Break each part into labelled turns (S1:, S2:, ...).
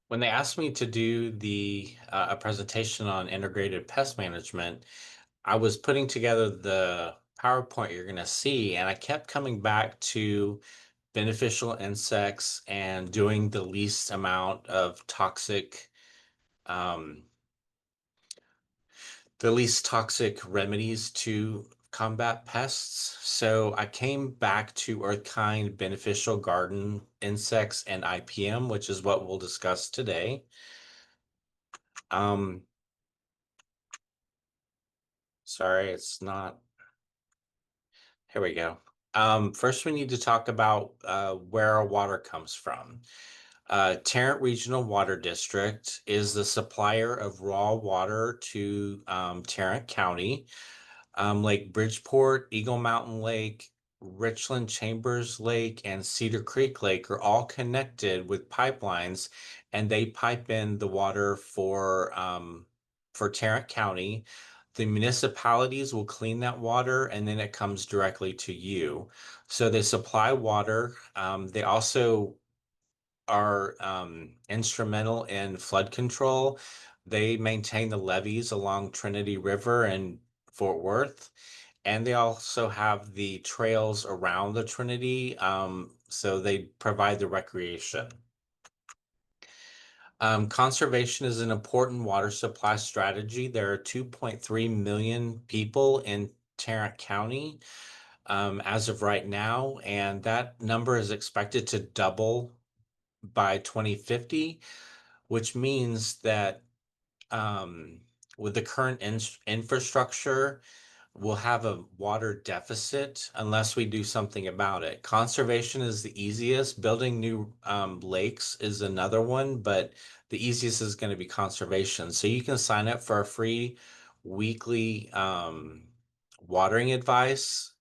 S1: When they asked me to do a presentation on integrated pest management, I was putting together the PowerPoint you're going to see, and I kept coming back to beneficial insects and doing the least amount of um, the least toxic remedies to combat pests. So I came back to Earthkind, beneficial garden insects, and IPM, which is what we'll discuss today. Um, Sorry, it's not. Here we go. First, we need to talk about where our water comes from. Tarrant Regional Water District is the supplier of raw water to Tarrant County. Lake Bridgeport, Eagle Mountain Lake, Richland Chambers Lake, and Cedar Creek Lake are all connected with pipelines, and they pipe in the water for Tarrant County. The municipalities will clean that water, and then it comes directly to you. So they supply water. They also are instrumental in flood control. They maintain the levees along Trinity River and Fort Worth, and they also have the trails around the Trinity, so they provide the recreation. Conservation is an important water supply strategy. There are 2.3 million people in Tarrant County as of right now, and that number is expected to double by 2050, which means that with the current infrastructure, we'll have a water deficit unless we do something about it. Conservation is the easiest. Building new lakes is another one, but the easiest is going to be conservation. So you can sign up for a free weekly watering advice,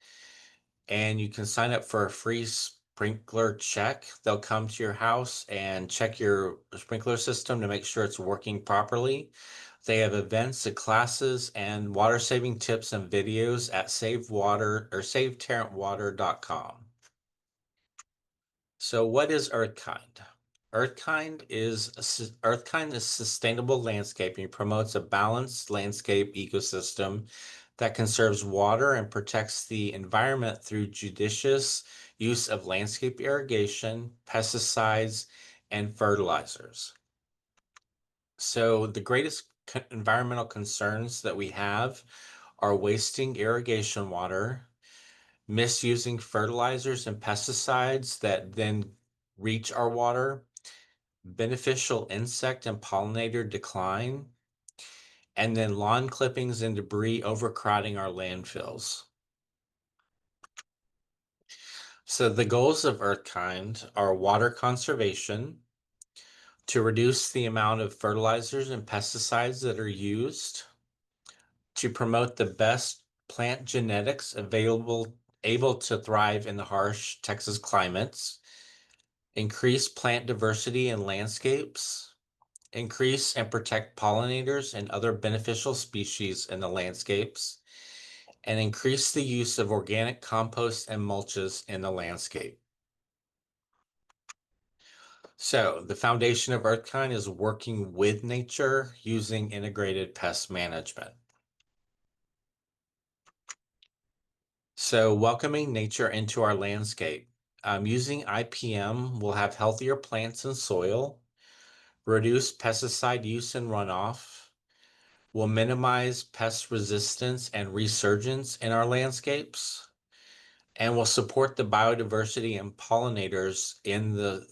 S1: and you can sign up for a free sprinkler check. They'll come to your house and check your sprinkler system to make sure it's working properly. They have events and classes and water saving tips and videos at Save Water or SaveTarrantWater.com. So what is Earthkind? Earthkind is sustainable landscaping, promotes a balanced landscape ecosystem that conserves water and protects the environment through judicious use of landscape irrigation, pesticides, and fertilizers. So the greatest environmental concerns that we have are wasting irrigation water, misusing fertilizers and pesticides that then reach our water, beneficial insect and pollinator decline, and then lawn clippings and debris overcrowding our landfills. So the goals of Earthkind are water conservation, to reduce the amount of fertilizers and pesticides that are used, to promote the best plant genetics able to thrive in the harsh Texas climates, increase plant diversity in landscapes, increase and protect pollinators and other beneficial species in the landscapes, and increase the use of organic compost and mulches in the landscape. So the foundation of Earthkind is working with nature using integrated pest management. So welcoming nature into our landscape. Using IPM will have healthier plants and soil, reduce pesticide use and runoff, will minimize pest resistance and resurgence in our landscapes, and will support the biodiversity and pollinators in the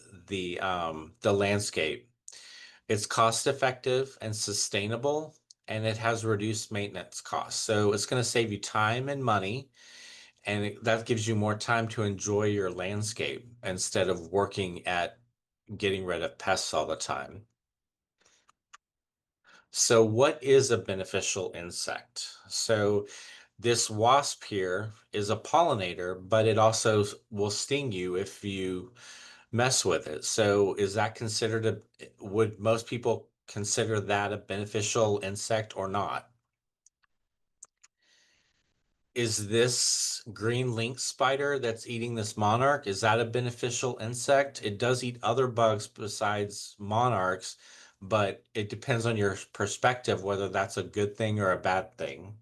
S1: landscape. It's cost effective and sustainable, and it has reduced maintenance costs. So it's going to save you time and money, and that gives you more time to enjoy your landscape instead of working at getting rid of pests all the time. So what is a beneficial insect? So this wasp here is a pollinator, but it also will sting you if you mess with it. So is that considered would most people consider that a beneficial insect or not? is this green lynx spider that's eating this monarch, is that a beneficial insect? It does eat other bugs besides monarchs, but it depends on your perspective whether that's a good thing or a bad thing.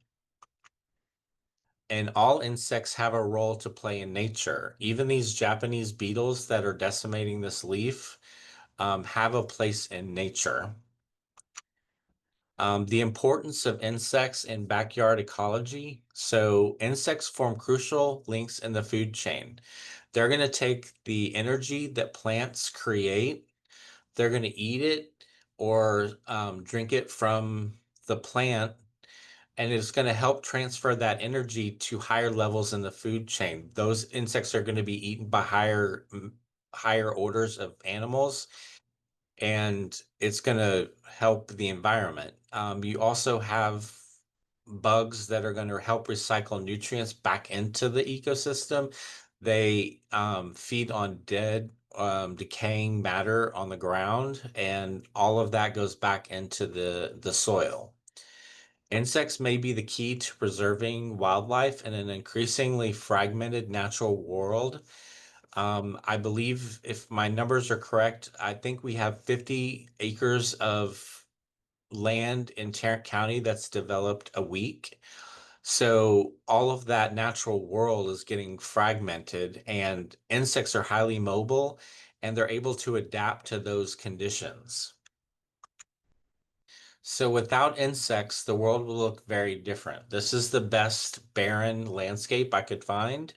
S1: And all insects have a role to play in nature. Even these Japanese beetles that are decimating this leaf have a place in nature. The importance of insects in backyard ecology. So insects form crucial links in the food chain. They're going to take the energy that plants create, they're going to eat it or drink it from the plant, and it's going to help transfer that energy to higher levels in the food chain. Those insects are going to be eaten by higher orders of animals, and it's going to help the environment. You also have bugs that are going to help recycle nutrients back into the ecosystem. They feed on dead, decaying matter on the ground, and all of that goes back into the soil. Insects may be the key to preserving wildlife in an increasingly fragmented natural world. I believe if my numbers are correct, I think we have 50 acres of land in Tarrant County that's developed a week. So all of that natural world is getting fragmented, and insects are highly mobile and they're able to adapt to those conditions. So without insects, the world will look very different. This is the best barren landscape I could find.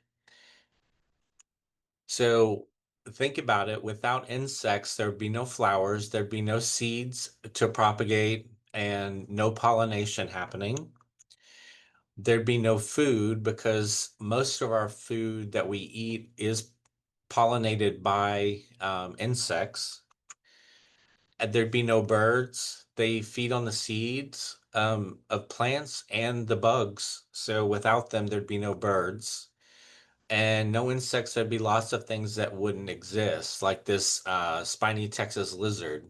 S1: So think about it. Without insects, there'd be no flowers, there'd be no seeds to propagate, and no pollination happening. There'd be no food because most of our food that we eat is pollinated by insects. And there'd be no birds. They feed on the seeds of plants and the bugs. So without them, there'd be no birds. And no insects, there'd be lots of things that wouldn't exist, like this spiny Texas lizard.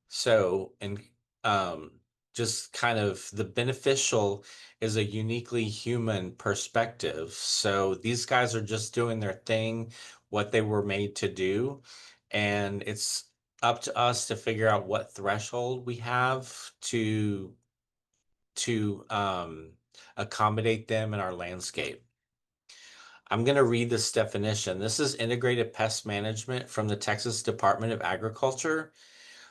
S1: So, and um, just kind of the beneficial is a uniquely human perspective. So these guys are just doing their thing, what they were made to do. And it's up to us to figure out what threshold we have to accommodate them in our landscape. I'm going to read this definition. This is integrated pest management from the Texas Department of Agriculture.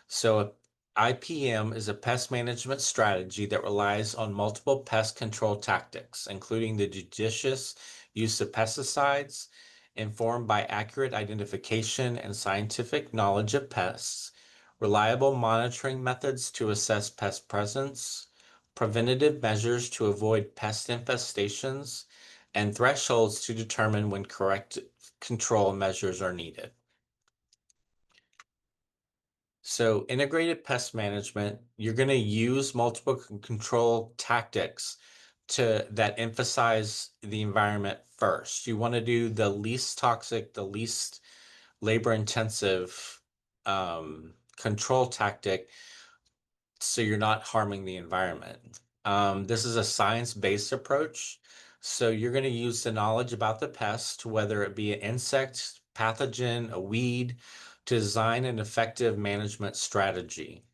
S1: So IPM is a pest management strategy that relies on multiple pest control tactics, including the judicious use of pesticides, informed by accurate identification and scientific knowledge of pests, reliable monitoring methods to assess pest presence, preventative measures to avoid pest infestations, and thresholds to determine when correct control measures are needed. So integrated pest management, you're going to use multiple control tactics to that emphasize the environment first. You want to do the least toxic, the least labor intensive control tactic so you're not harming the environment. This is a science-based approach. So you're going to use the knowledge about the pest, whether it be an insect, pathogen, a weed, to design an effective management strategy.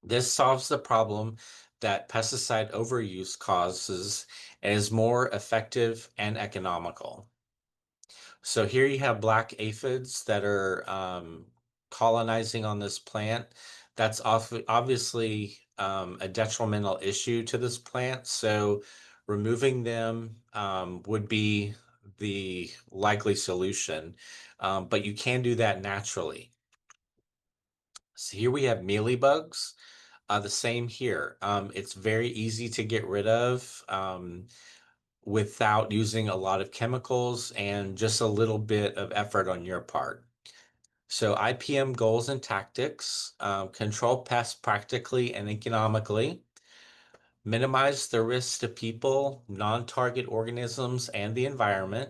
S1: This solves the problem that pesticide overuse causes and is more effective and economical. So here you have black aphids that are colonizing on this plant. That's obviously a detrimental issue to this plant. So removing them would be the likely solution, but you can do that naturally. So here we have mealybugs. The same here. It's very easy to get rid of without using a lot of chemicals and just a little bit of effort on your part. So IPM goals and tactics, control pests practically and economically, minimize the risks to people, non-target organisms, and the environment,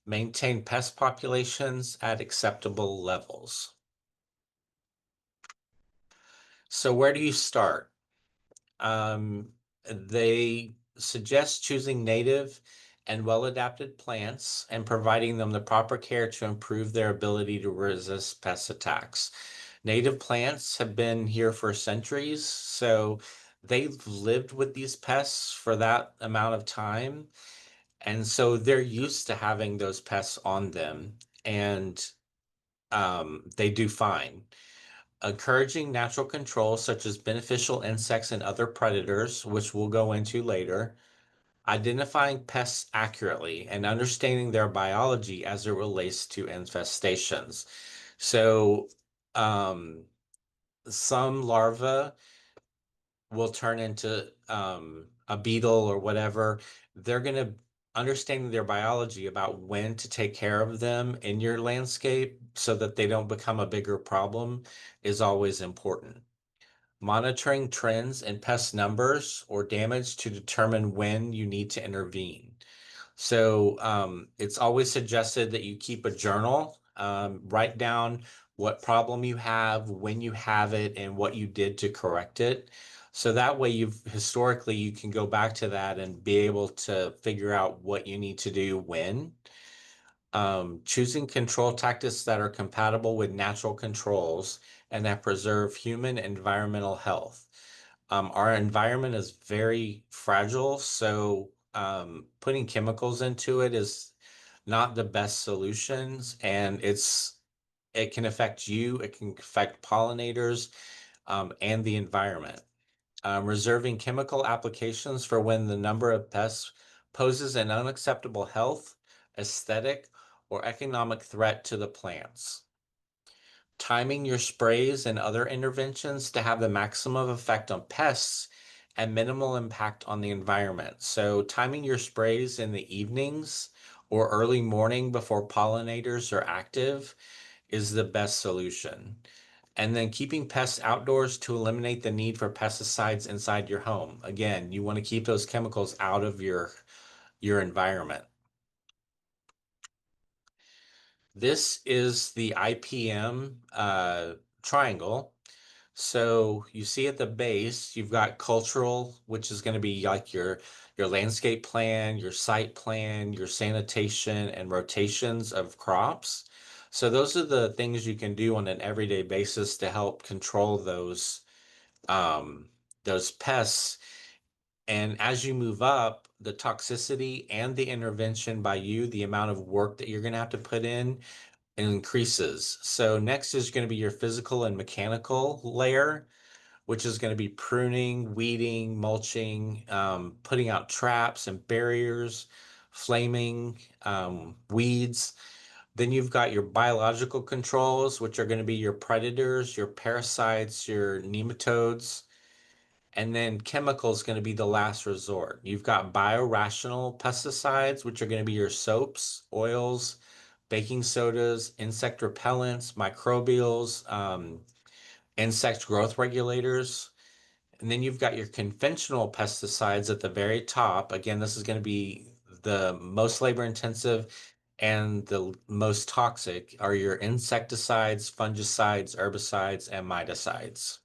S1: maintain pest populations at acceptable levels. So where do you start? They suggest choosing native and well-adapted plants and providing them the proper care to improve their ability to resist pest attacks. Native plants have been here for centuries, so they've lived with these pests for that amount of time. And so they're used to having those pests on them, and they do fine. Encouraging natural controls such as beneficial insects and other predators, which we'll go into later, identifying pests accurately and understanding their biology as it relates to infestations. So, um, some larvae will turn into a beetle or whatever. They're going to understanding their biology about when to take care of them in your landscape so that they don't become a bigger problem is always important. Monitoring trends in pest numbers or damage to determine when you need to intervene. So it's always suggested that you keep a journal, write down what problem you have, when you have it, and what you did to correct it. So that way you've historically you can go back to that and be able to figure out what you need to do when. Choosing control tactics that are compatible with natural controls and that preserve human and environmental health. Our environment is very fragile, so putting chemicals into it is not the best solutions, and it can affect you, it can affect pollinators, and the environment. Reserving chemical applications for when the number of pests poses an unacceptable health, aesthetic, or economic threat to the plants. Timing your sprays and other interventions to have the maximum effect on pests and minimal impact on the environment. So, timing your sprays in the evenings or early morning before pollinators are active is the best solution. And then keeping pests outdoors to eliminate the need for pesticides inside your home. Again, you want to keep those chemicals out of your environment. This is the IPM triangle. So you see at the base, you've got cultural, which is going to be like your landscape plan, your site plan, your sanitation, and rotations of crops. So those are the things you can do on an everyday basis to help control those pests. And as you move up, the toxicity and the intervention by you, the amount of work that you're going to have to put in increases. So next is going to be your physical and mechanical layer, which is going to be pruning, weeding, mulching, putting out traps and barriers, flaming, weeds. Then you've got your biological controls, which are going to be your predators, your parasites, your nematodes. And then chemical is going to be the last resort. You've got biorational pesticides, which are going to be your soaps, oils, baking sodas, insect repellents, microbials, insect growth regulators. And then you've got your conventional pesticides at the very top. Again, this is going to be the most labor intensive and the most toxic are your insecticides, fungicides, herbicides, and miticides.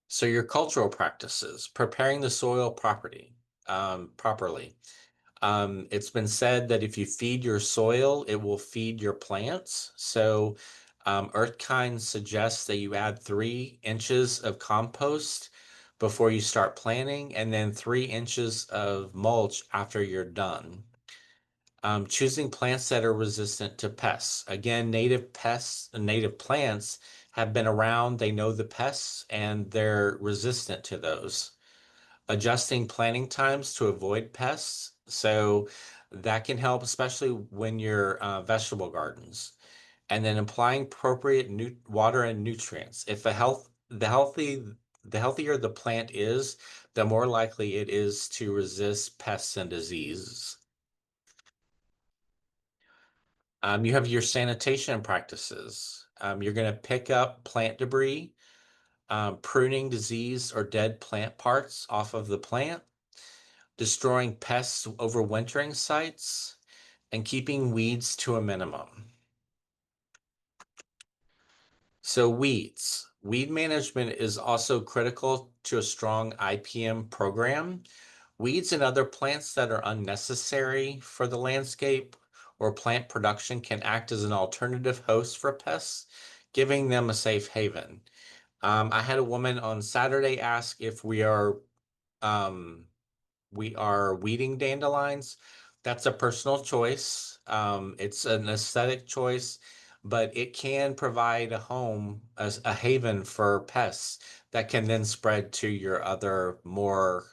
S1: So your cultural practices, preparing the soil properly. It's been said that if you feed your soil, it will feed your plants. So, Earthkind suggests that you add 3 inches of compost before you start planting, and then 3 inches of mulch after you're done. Choosing plants that are resistant to pests. Again, native pests, native plants have been around. They know the pests and they're resistant to those. Adjusting planting times to avoid pests. So that can help, especially when you're vegetable gardens. And then applying appropriate water and nutrients. If the healthier the plant is, the more likely it is to resist pests and diseases. You have your sanitation practices. You're going to pick up plant debris, pruning diseased or dead plant parts off of the plant, destroying pests overwintering sites, and keeping weeds to a minimum. So weeds. Weed management is also critical to a strong IPM program. Weeds and other plants that are unnecessary for the landscape or plant production can act as an alternative host for pests, giving them a safe haven. I had a woman on Saturday ask if um, we are weeding dandelions. That's a personal choice. It's an aesthetic choice, but it can provide a home, as a haven for pests that can then spread to your other more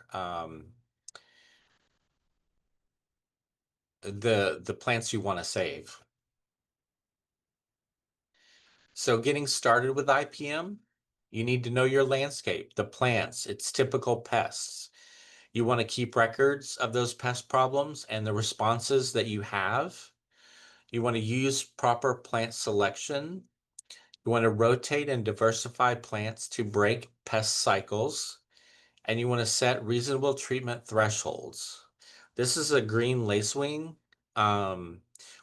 S1: the plants you want to save. So getting started with IPM, you need to know your landscape, the plants, its typical pests. You want to keep records of those pest problems and the responses that you have. You want to use proper plant selection. You want to rotate and diversify plants to break pest cycles. And you want to set reasonable treatment thresholds. This is a green lacewing, um,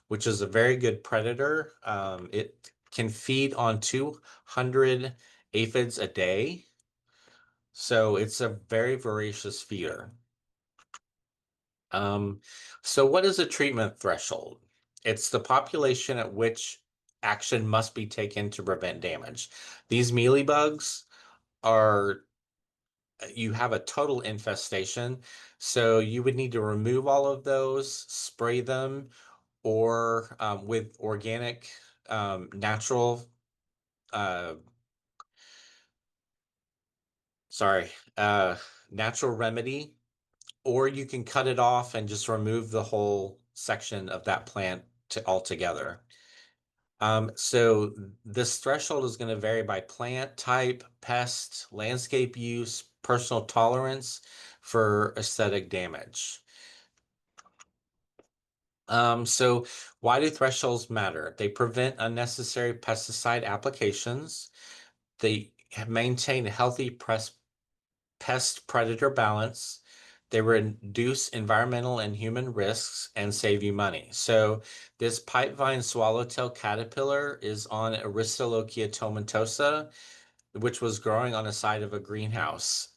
S1: which is a very good predator. It can feed on 200 aphids a day. So it's a very voracious feeder. Um, so what is a treatment threshold? It's the population at which action must be taken to prevent damage. These mealybugs are, you have a total infestation, so you would need to remove all of those, spray them, or with organic, natural, uh, sorry, natural remedy, or you can cut it off and just remove the whole section of that plant altogether. So this threshold is going to vary by plant type, pest, landscape use, personal tolerance for aesthetic damage. So why do thresholds matter? They prevent unnecessary pesticide applications. They maintain a healthy pest predator balance. They reduce environmental and human risks and save you money. So this pipevine swallowtail caterpillar is on Aristolochia tomentosa, which was growing on the side of a greenhouse.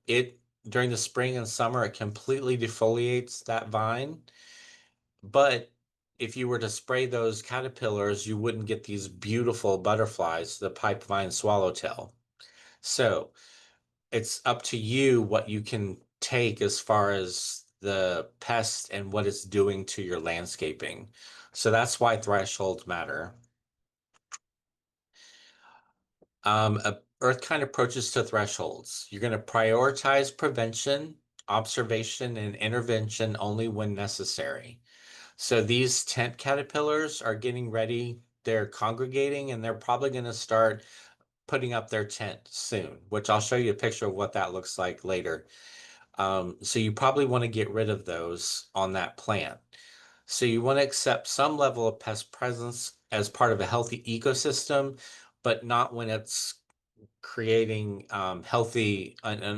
S1: It during the spring and summer, it completely defoliates that vine. But if you were to spray those caterpillars, you wouldn't get these beautiful butterflies, the pipevine swallowtail. So it's up to you what you can take as far as the pest and what it's doing to your landscaping. So that's why thresholds matter. Earth kind approaches to thresholds. You're going to prioritize prevention, observation, and intervention only when necessary. So these tent caterpillars are getting ready. They're congregating and they're probably going to start putting up their tent soon, which I'll show you a picture of what that looks like later. So you probably want to get rid of those on that plant. So you want to accept some level of pest presence as part of a healthy ecosystem, but not when it's creating an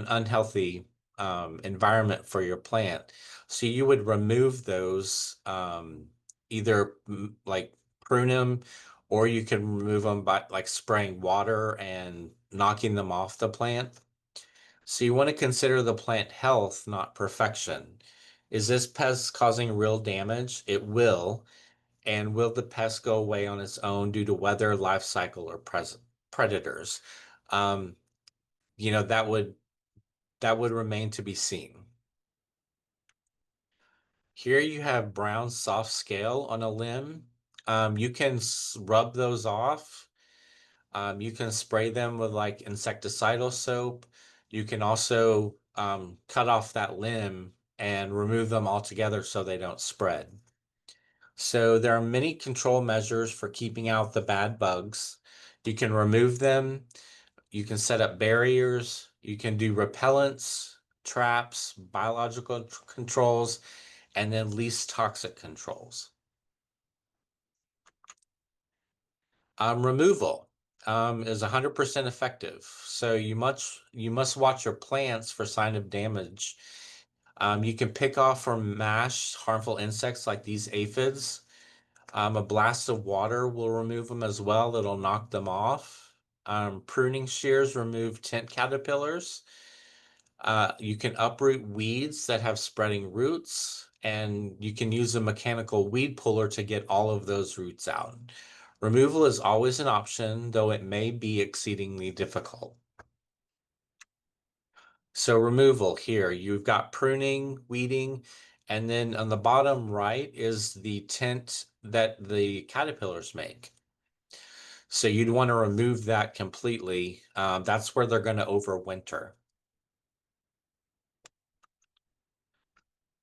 S1: unhealthy environment for your plant. So you would remove those, either like prune them, or you can remove them by like spraying water and knocking them off the plant. So you want to consider the plant health, not perfection. Is this pest causing real damage? It will. And will the pest go away on its own due to weather, life cycle, or predators? Um, that would remain to be seen. Here you have brown soft scale on a limb. You can rub those off. You can spray them with like insecticidal soap. You can also cut off that limb and remove them altogether so they don't spread. So there are many control measures for keeping out the bad bugs. You can remove them. You can set up barriers. You can do repellents, traps, biological controls, and then least toxic controls. Removal is 100% effective. So you must watch your plants for sign of damage. You can pick off or mash harmful insects like these aphids. A blast of water will remove them as well. It'll knock them off. Pruning shears remove tent caterpillars. You can uproot weeds that have spreading roots, and you can use a mechanical weed puller to get all of those roots out. Removal is always an option, though it may be exceedingly difficult. So removal here, you've got pruning, weeding, and then on the bottom right is the tent that the caterpillars make. So you'd want to remove that completely. That's where they're going to overwinter.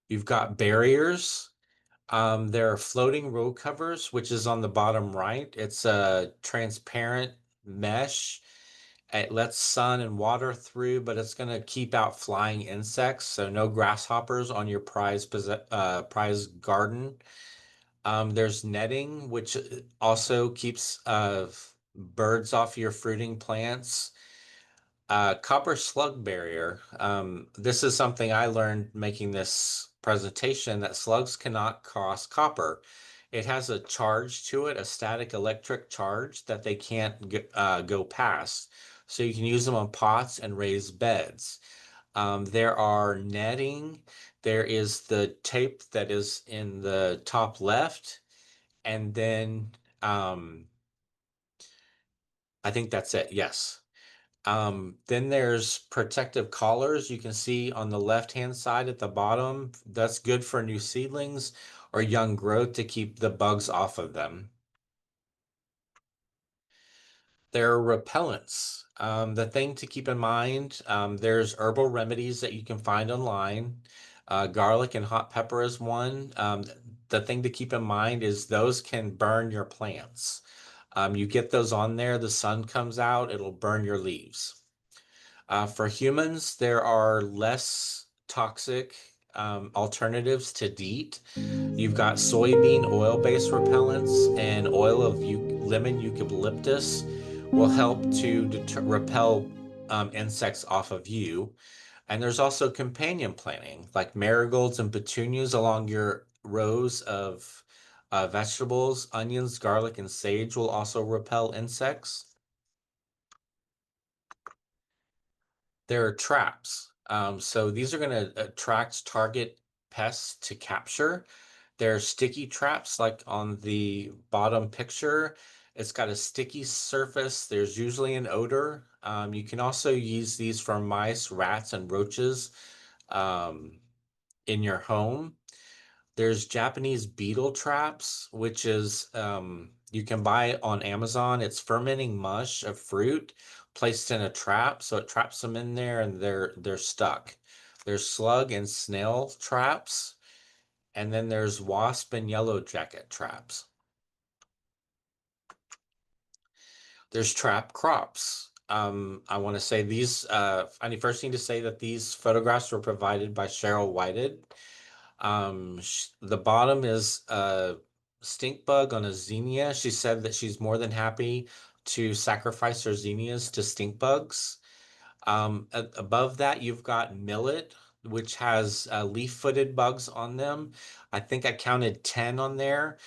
S1: You've got barriers. There are floating row covers, which is on the bottom right. It's a transparent mesh. It lets sun and water through, but it's going to keep out flying insects. So no grasshoppers on your prize garden. There's netting, which also keeps birds off your fruiting plants. Copper slug barrier. This is something I learned making this presentation that slugs cannot cross copper. It has a charge to it, a static electric charge that they can't go past. So you can use them on pots and raised beds. There are netting. There is the tape that is in the top left. And then I think that's it. Yes. Then there's protective collars you can see on the left-hand side at the bottom. That's good for new seedlings or young growth to keep the bugs off of them. There are repellents. The thing to keep in mind, there's herbal remedies that you can find online. Garlic and hot pepper is one. The thing to keep in mind is those can burn your plants. You get those on there, the sun comes out, it'll burn your leaves. For humans, there are less toxic alternatives to DEET. You've got soybean oil-based repellents and oil of lemon eucalyptus will help to repel insects off of you. And there's also companion planting, like marigolds and petunias along your rows of vegetables. Onions, garlic, and sage will also repel insects. There are traps. So these are going to attract target pests to capture. There are sticky traps like on the bottom picture. It's got a sticky surface. There's usually an odor. You can also use these for mice, rats, and roaches um, in your home. There's Japanese beetle traps, which is you can buy on Amazon. It's fermenting mush of fruit placed in a trap, so it traps them in there and they're stuck. There's slug and snail traps, and then there's wasp and yellow jacket traps. There's trap crops. I want to say these, I first need to say that these photographs were provided by Cheryl Whited. The bottom is a stink bug on a zinnia. She said that she's more than happy to sacrifice her zinnias to stink bugs. Above that, you've got millet, which has leaf-footed bugs on them. I think I counted 10 on there.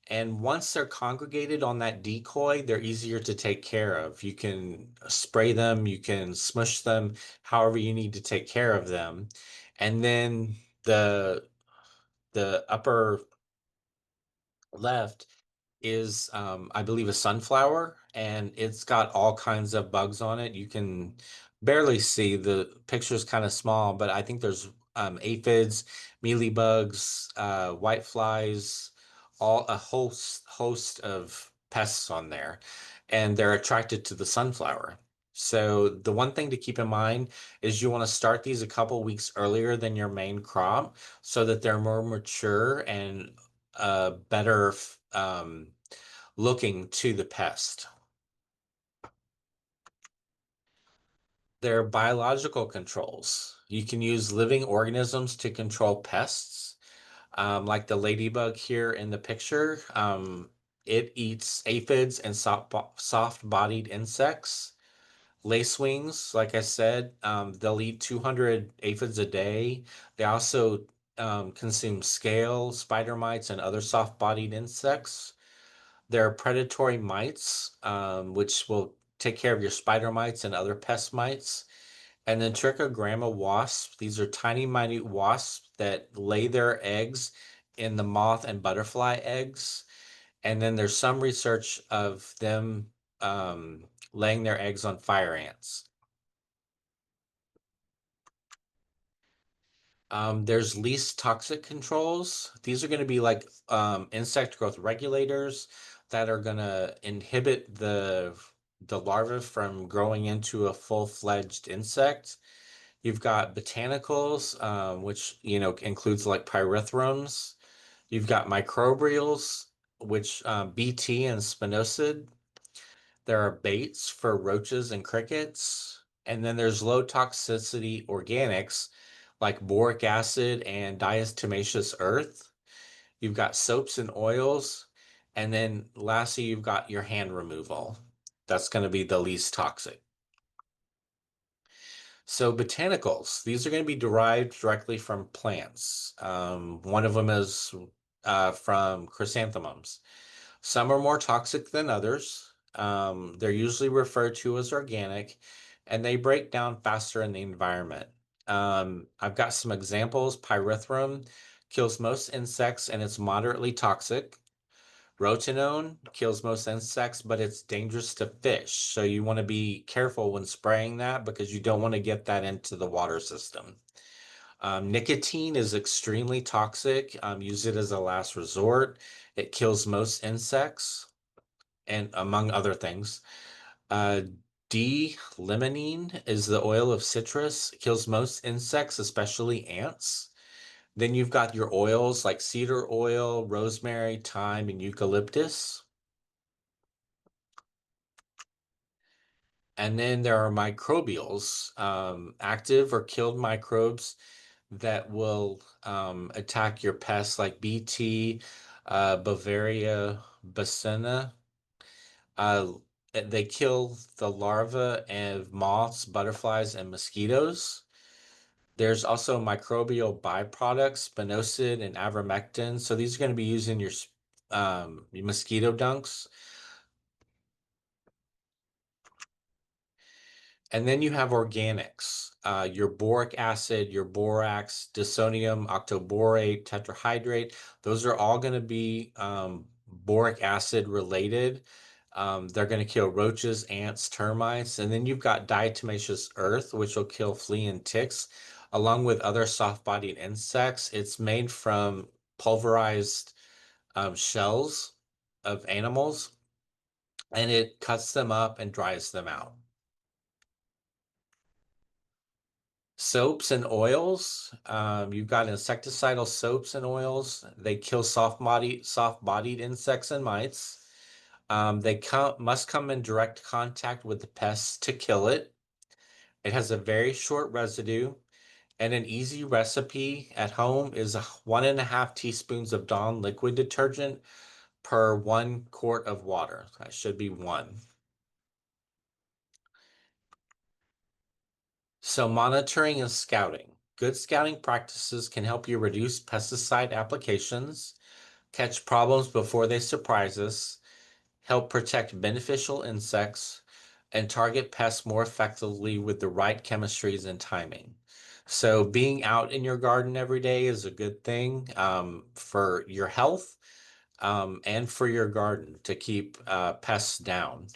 S1: And once they're congregated on that decoy, they're easier to take care of. You can spray them, you can smush them, however you need to take care of them. And then the upper left is I believe a sunflower, and it's got all kinds of bugs on it. You can barely see, the picture's kind of small, but I think there's aphids, mealybugs, white flies, all a host of pests on there, and they're attracted to the sunflower. So the one thing to keep in mind is you want to start these a couple weeks earlier than your main crop so that they're more mature and better looking to the pest. There are biological controls. You can use living organisms to control pests, like the ladybug here in the picture. It eats aphids and soft-bodied insects. Lacewings, like I said, they'll eat 200 aphids a day. They also consume scale, spider mites, and other soft-bodied insects. There are predatory mites, which will take care of your spider mites and other pest mites. And then trichogramma wasps. These are tiny, minute wasps that lay their eggs in the moth and butterfly eggs. And then there's some research of them laying their eggs on fire ants. There's least toxic controls. These are going to be like insect growth regulators that are going to inhibit the larvae from growing into a full-fledged insect. You've got botanicals, which includes like pyrethromes. You've got microbials, which BT and spinosad. There are baits for roaches and crickets. And then there's low toxicity organics like boric acid and diatomaceous earth. You've got soaps and oils. And then lastly, you've got your hand removal. That's going to be the least toxic. So botanicals, these are going to be derived directly from plants. One of them is from chrysanthemums. Some are more toxic than others. They're usually referred to as organic, and they break down faster in the environment. I've got some examples. Pyrethrum kills most insects and it's moderately toxic. Rotenone kills most insects, but it's dangerous to fish. So you want to be careful when spraying that because you don't want to get that into the water system. Nicotine is extremely toxic. Use it as a last resort. It kills most insects and among other things. Uh, D-limonene is the oil of citrus. It kills most insects, especially ants. Then you've got your oils like cedar oil, rosemary, thyme, and eucalyptus. And then there are microbials, active or killed microbes that will attack your pests like BT, Bavaria bacina. Uh, they kill the larvae of moths, butterflies, and mosquitoes. There's also microbial byproducts, spinosad and ivermectin. So these are going to be used in your mosquito dunks. And then you have organics, your boric acid, your borax, disonium octoborate, tetrahydrate. Those are all going to be boric acid related. They're going to kill roaches, ants, termites. And then you've got diatomaceous earth, which will kill flea and ticks, along with other soft-bodied insects. It's made from pulverized shells of animals, and it cuts them up and dries them out. Soaps and oils. You've got insecticidal soaps and oils. They kill soft-bodied insects and mites. Must come in direct contact with the pest to kill it. It has a very short residue, and an easy recipe at home is 1.5 teaspoons of Dawn liquid detergent per 1 quart of water. That should be one. So monitoring and scouting. Good scouting practices can help you reduce pesticide applications, catch problems before they surprise us, help protect beneficial insects, and target pests more effectively with the right chemistries and timing. So being out in your garden every day is a good thing for your health and for your garden to keep pests down.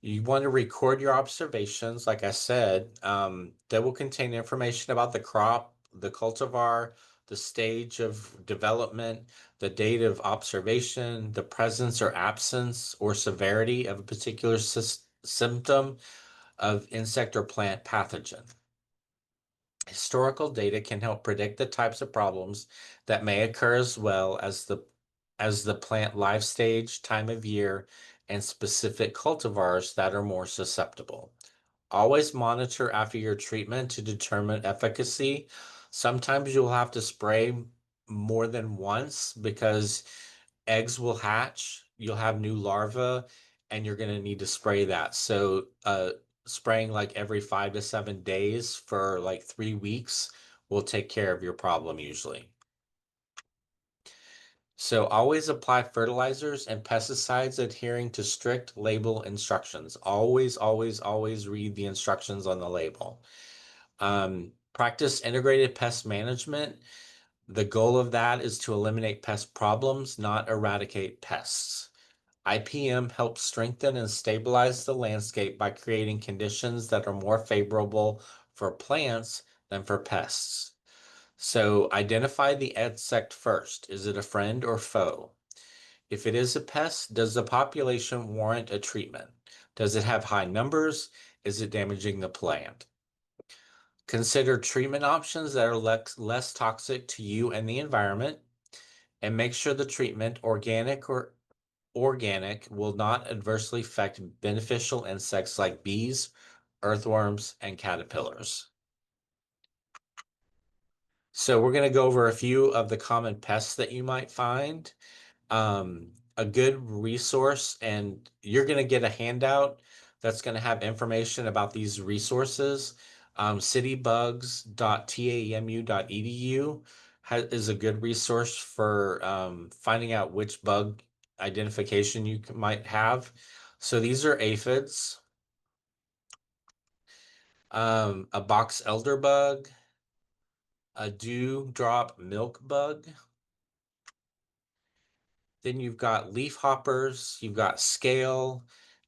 S1: You want to record your observations, like I said, that will contain information about the crop, the cultivar, the stage of development, the date of observation, the presence or absence or severity of a particular symptom of insect or plant pathogen. Historical data can help predict the types of problems that may occur as well as the plant life stage, time of year, and specific cultivars that are more susceptible. Always monitor after your treatment to determine efficacy. Sometimes you'll have to spray more than once because eggs will hatch, you'll have new larvae, and you're going to need to spray that. So, spraying like every 5 to 7 days for like 3 weeks will take care of your problem usually. So always apply fertilizers and pesticides adhering to strict label instructions. Always, always, always read the instructions on the label. Practice integrated pest management. The goal of that is to eliminate pest problems, not eradicate pests. IPM helps strengthen and stabilize the landscape by creating conditions that are more favorable for plants than for pests. So identify the insect first. Is it a friend or foe? If it is a pest, does the population warrant a treatment? Does it have high numbers? Is it damaging the plant? Consider treatment options that are less toxic to you and the environment, and make sure the treatment, organic, will not adversely affect beneficial insects like bees, earthworms, and caterpillars. So we're going to go over a few of the common pests that you might find. A good resource, and you're going to get a handout that's going to have information about these resources. Citybugs.tamu.edu is a good resource for finding out which bug identification you might have. So these are aphids, a box elder bug, a dewdrop milk bug. Then you've got leaf hoppers, you've got scale,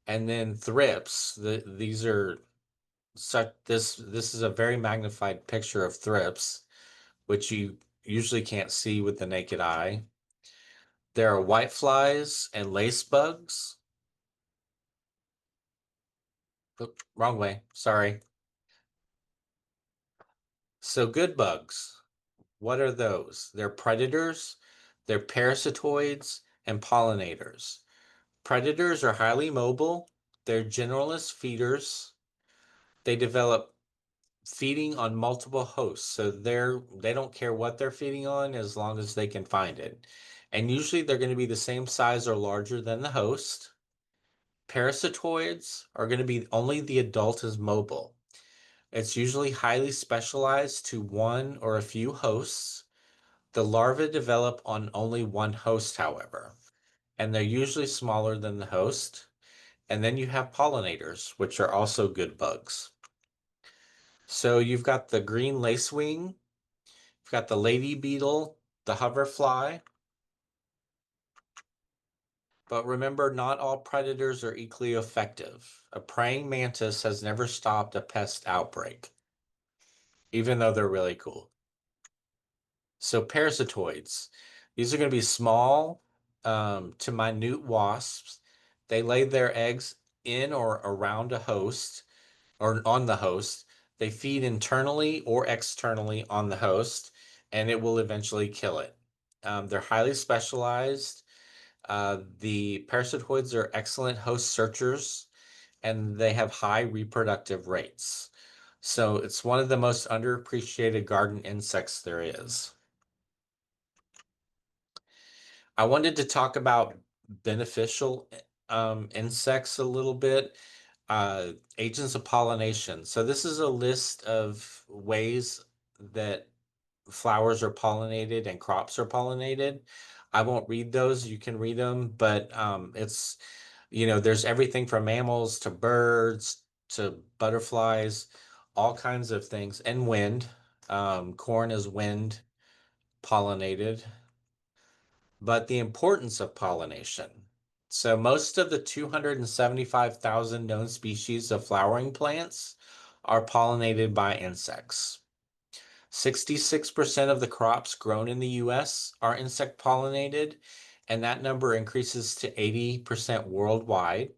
S1: and then thrips. These are such this is a very magnified picture of thrips, which you usually can't see with the naked eye. There are whiteflies and lace bugs. Oop, wrong way. Sorry. So good bugs. What are those? They're predators, they're parasitoids, and pollinators. Predators are highly mobile. They're generalist feeders. They develop feeding on multiple hosts. So they don't care what they're feeding on as long as they can find it. And usually they're going to be the same size or larger than the host. Parasitoids are going to be only the adult is mobile. It's usually highly specialized to one or a few hosts. The larvae develop on only one host, however, and they're usually smaller than the host. And then you have pollinators, which are also good bugs. So you've got the green lacewing, you've got the lady beetle, the hoverfly. But remember, not all predators are equally effective. A praying mantis has never stopped a pest outbreak, even though they're really cool. So parasitoids, these are going to be small to minute wasps. They lay their eggs in or around a host or on the host. They feed internally or externally on the host, and it will eventually kill it. They're highly specialized. The parasitoids are excellent host searchers, and they have high reproductive rates. So it's one of the most underappreciated garden insects there is. I wanted to talk about beneficial insects a little bit. Agents of pollination. So this is a list of ways that flowers are pollinated and crops are pollinated. I won't read those. You can read them, but there's everything from mammals to birds to butterflies, all kinds of things, and wind. Corn is wind pollinated, but the importance of pollination. So most of the 275,000 known species of flowering plants are pollinated by insects. 66% of the crops grown in the US are insect pollinated, and that number increases to 80% worldwide.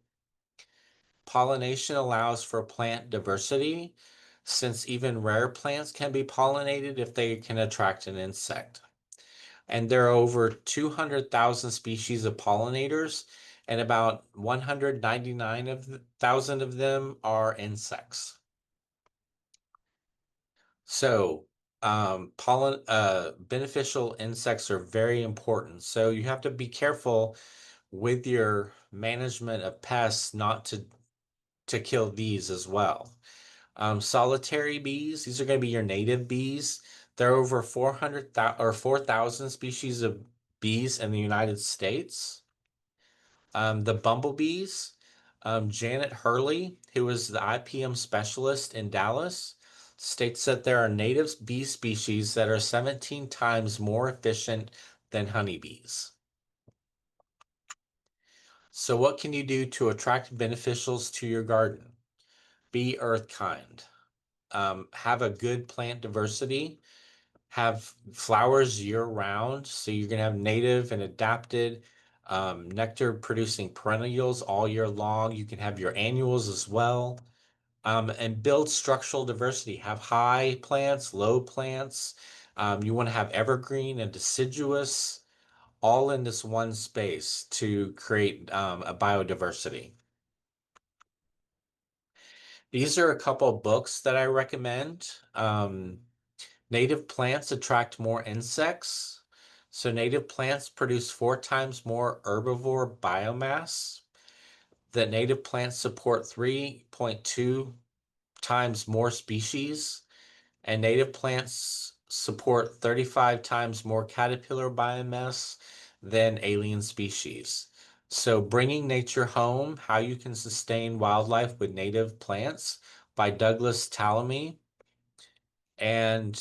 S1: Pollination allows for plant diversity, since even rare plants can be pollinated if they can attract an insect. And there are over 200,000 species of pollinators, and about 199,000 of them are insects. So, beneficial insects are very important. So you have to be careful with your management of pests not to kill these as well. Solitary bees, these are going to be your native bees. There are over 400,000 or 4,000 species of bees in the United States. The bumblebees, Janet Hurley, who is the IPM specialist in Dallas, states that there are native bee species that are 17 times more efficient than honeybees. So what can you do to attract beneficials to your garden? Be earth kind. Have a good plant diversity. Have flowers year round. So you're going to have native and adapted nectar producing perennials all year long. You can have your annuals as well. And build structural diversity. Have high plants, low plants. You want to have evergreen and deciduous all in this one space to create a biodiversity. These are a couple of books that I recommend. Native plants attract more insects. So native plants produce 4 times more herbivore biomass. The native plants support 3.2 times more species. And native plants support 35 times more caterpillar biomass than alien species. So Bringing Nature Home, How You Can Sustain Wildlife with Native Plants by Douglas Tallamy. And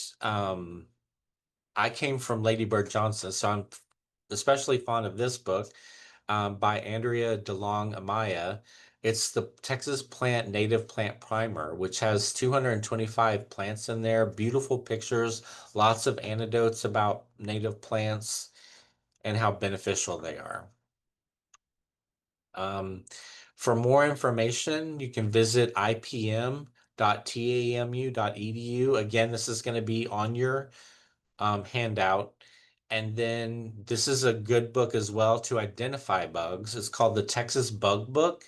S1: I came from Lady Bird Johnson, so I'm especially fond of this book by Andrea DeLong Amaya. It's the Texas Plant Native Plant Primer, which has 225 plants in there, beautiful pictures, lots of anecdotes about native plants and how beneficial they are. Um, for more information, you can visit ipm.tamu.edu. Again, this is going to be on your handout. And then this is a good book as well to identify bugs. It's called the Texas Bug Book,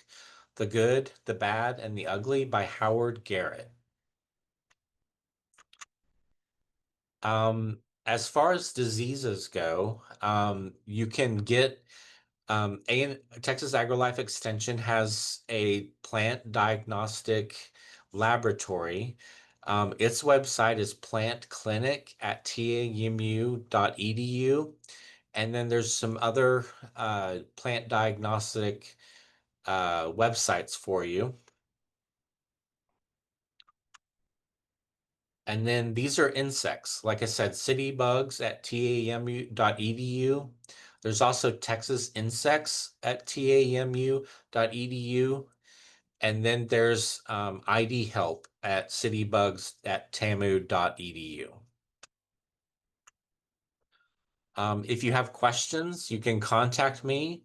S1: The Good, the Bad, and the Ugly by Howard Garrett. As far as diseases go, you can get Texas AgriLife Extension has a plant diagnostic laboratory. Its website is plantclinic@tamu.edu. And then there's some other plant diagnostic websites for you. And then these are insects. Like I said, city bugs at tamu.edu. There's also Texas insects at tamu.edu. And then there's ID help at citybugs@tamu.edu. If you have questions, you can contact me.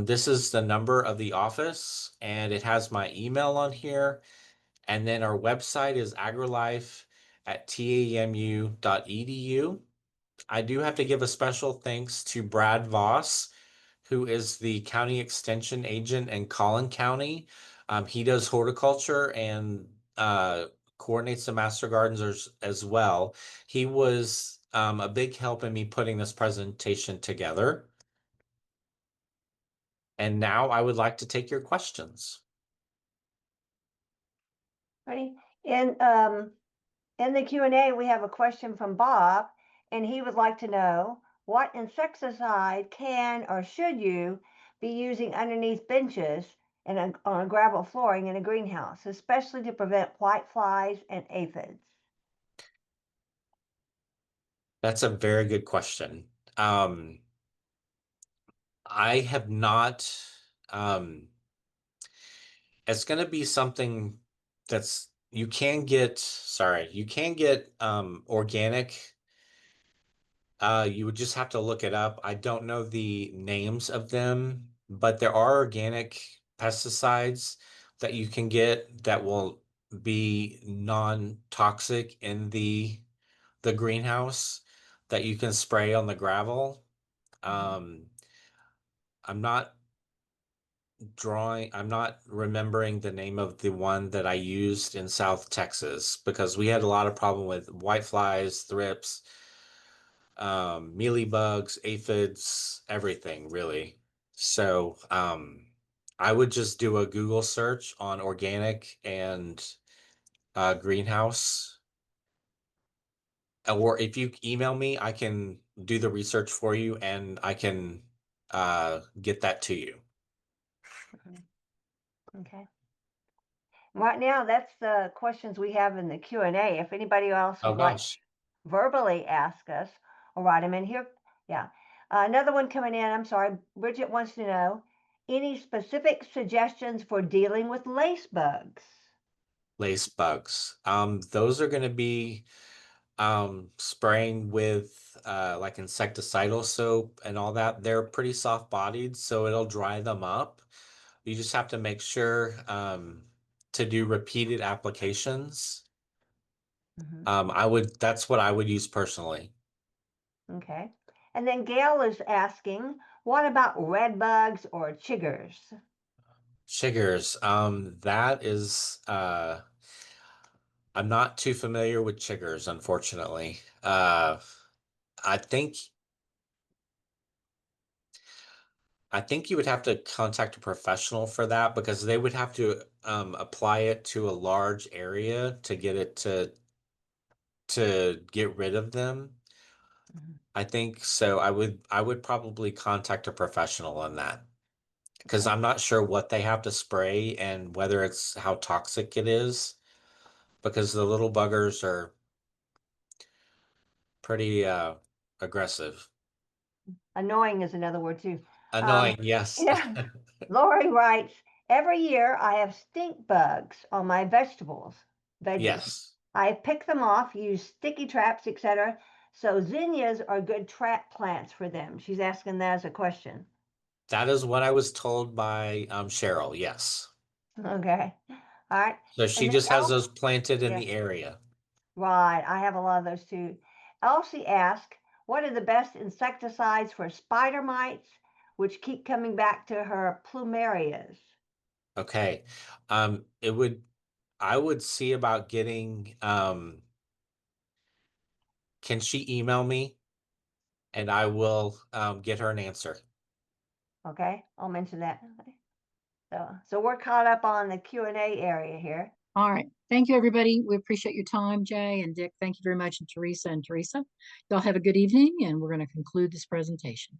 S1: This is the number of the office, and it has my email on here. And then our website is agrilife@tamu.edu. I do have to give a special thanks to Brad Voss, who is the county extension agent in Collin County. He does horticulture and coordinates the master gardens as well. He was a big help in me putting this presentation together. And now I would like to take your questions.
S2: Ready? In the Q&A, we have a question from Bob, and he would like to know what insecticide can or should you be using underneath benches and on a gravel flooring in a greenhouse, especially to prevent white flies and aphids?
S1: That's a very good question. I have not, it's going to be something that's, you can get organic. You would just have to look it up. I don't know the names of them, but there are organic pesticides that you can get that will be non-toxic in the greenhouse that you can spray on the gravel. Um, I'm not I'm not remembering the name of the one that I used in South Texas because we had a lot of problem with whiteflies, thrips, mealybugs, aphids, everything really. So, I would just do a Google search on organic and greenhouse. Or if you email me, I can do the research for you, and I can get that to you.
S2: Mhm. Okay. Right now, that's the questions we have in the Q&A. If anybody else
S1: Oh
S2: would like
S1: gosh.
S2: verbally ask us or write them in here. Yeah. Another one coming in. I'm sorry. Bridget wants to know any specific suggestions for dealing with lace bugs?
S1: Lace bugs. Those are going to be spraying with like insecticidal soap and all that. They're pretty soft bodied, so it'll dry them up. You just have to make sure to do repeated applications.
S2: Hmm.
S1: That's what I would use personally.
S2: Okay. And then Gail is asking, what about red bugs or chiggers?
S1: Chiggers. That is, I'm not too familiar with chiggers, unfortunately. I think I think you would have to contact a professional for that because they would have to apply it to a large area to get it to get rid of them.
S2: Mhm.
S1: I think so. I would probably contact a professional on that because
S2: Okay.
S1: I'm not sure what they have to spray and whether it's how toxic it is because the little buggers are pretty aggressive.
S2: Annoying is another word too.
S1: Annoying,
S2: Um,
S1: yes.
S2: yeah. Lori writes, every year I have stink bugs on my veggies.
S1: Yes.
S2: I pick them off, use sticky traps, etc. So zinnias are good trap plants for them. She's asking that as a question.
S1: That is what I was told by Cheryl, yes.
S2: Okay. All right.
S1: So
S2: And
S1: she
S2: then
S1: just has
S2: Elsie,
S1: those planted in
S2: yeah,
S1: the area.
S2: right. I have a lot of those too. Elsie asked, what are the best insecticides for spider mites, which keep coming back to her plumerias?
S1: Okay. It would I would see about getting can she email me and I will get her an answer.
S2: Okay, I'll mention that. So we're caught up on the Q&A area here.
S3: All right. Thank you, everybody. We appreciate your time, Jay and Dick. Thank you very much. And Teresa and Teresa. Y'all have a good evening, and we're going to conclude this presentation.